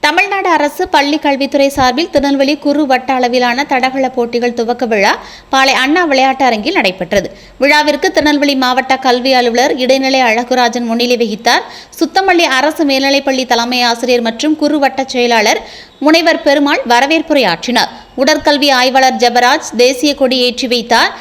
தமிழ்நாடு அரசு பள்ளி கல்வித்துறை சார்பில் திருநெல்வேலி குறு வட்ட அளவிலான தடகள போட்டிகள் துவக்க விழா பாளை அண்ணா விளையாட்டு அரங்கில் நடைபெற்றது. விழாவிற்கு திருநெல்வேலி மாவட்ட கல்வி அலுவலர் இடைநிலை அழகுராஜன் முன்னிலை வகித்தார். சுத்தமல்லி அரசு மேல்நிலைப்பள்ளி தலைமை ஆசிரியர் மற்றும் குறு வட்ட செயலாளர் முனைவர் பெருமாள் வரவேற்புரையாற்றினார். உடற்கல்வி ஆய்வாளர் ஜெபராஜ் தேசிய கொடி ஏற்றி வைத்தார்.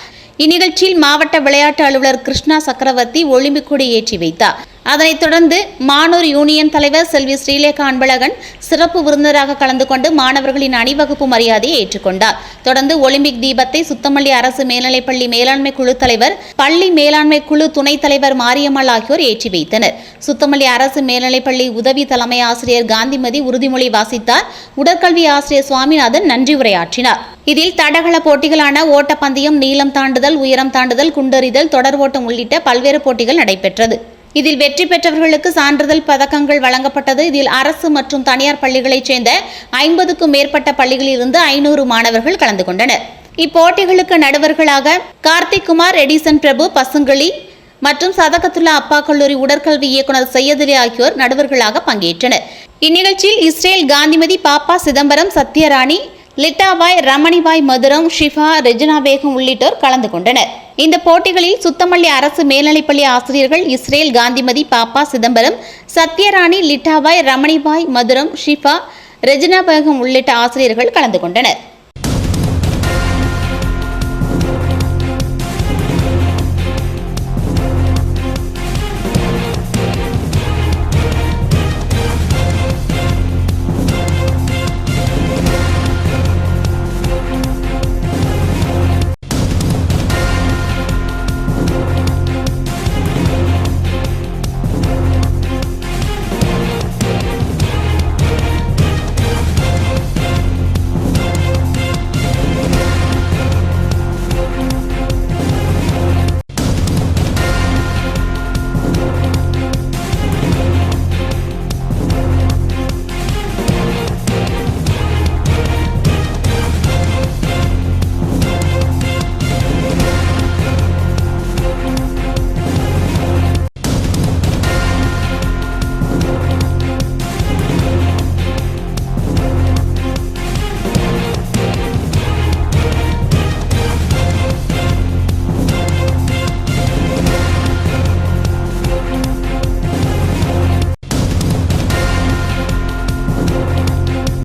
இந்நிகழ்ச்சியில் மாவட்ட விளையாட்டு அலுவலர் கிருஷ்ணா சக்கரவர்த்தி ஒலிம்பிக் கொடி ஏற்றி வைத்தார். அதனைத் தொடர்ந்து மானூர் யூனியன் தலைவர் செல்வி ஸ்ரீலேகா அன்பழகன் சிறப்பு விருந்தினராக கலந்து கொண்டு மாணவர்களின் அணிவகுப்பு மரியாதையை ஏற்றுக்கொண்டார். தொடர்ந்து ஒலிம்பிக் தீபத்தை சுத்தமல்லி அரசு மேல்நிலைப்பள்ளி மேலாண்மை குழு தலைவர், பள்ளி மேலாண்மை குழு துணைத் தலைவர் மாரியம்மாள் ஆகியோர் ஏற்றி வைத்தனர். சுத்தமல்லி அரசு மேல்நிலைப்பள்ளி உதவி தலைமை ஆசிரியர் காந்திமதி உறுதிமொழி வாசித்தார். உடற்கல்வி ஆசிரியர் சுவாமிநாதன் நன்றி உரையாற்றினார். இதில் தடகள போட்டிகளான ஓட்டப்பந்தயம், நீளம் தாண்டுதல், உயரம் தாண்டுதல், குண்டெறிதல், தொடர் ஓட்டம் உள்ளிட்ட பல்வேறு போட்டிகள் நடைபெற்றது. இதில் வெற்றி பெற்றவர்களுக்கு சான்றிதழ் பதக்கங்கள் வழங்கப்பட்டது. இதில் அரசு மற்றும் தனியார் பள்ளிகளைச் சேர்ந்த 50க்கும் மேற்பட்ட பள்ளிகளிலிருந்து 500 மாணவர்கள் கலந்து கொண்டனர். இப்போட்டிகளுக்கு நடுவர்களாக கார்த்திக் குமார், எடிசன் பிரபு, பசுங்களி மற்றும் சதகத்துல்லா அப்பா கல்லூரி உடற்கல்வி இயக்குநர் சையதுலி ஆகியோர் நடுவர்களாக பங்கேற்றனர். இந்நிகழ்ச்சியில் இஸ்ரேல் காந்திமதி, பாப்பா சிதம்பரம், சத்யராணி, லிட்டாபாய், ரமணிபாய், மதுரம், ஷிஃபா, ரெஜினா பேகம் உள்ளிட்டோர் கலந்து கொண்டனர். இந்த போட்டிகளில் சுத்தமல்லி அரசு மேல்நிலைப்பள்ளி ஆசிரியர்கள் இஸ்ரேல் காந்திமதி, பாப்பா சிதம்பரம், சத்யராணி, லிட்டாபாய், ரமணிபாய், மதுரம், ஷிஃபா, ரெஜினா பேகம் உள்ளிட்ட ஆசிரியர்கள் கலந்து கொண்டனர்.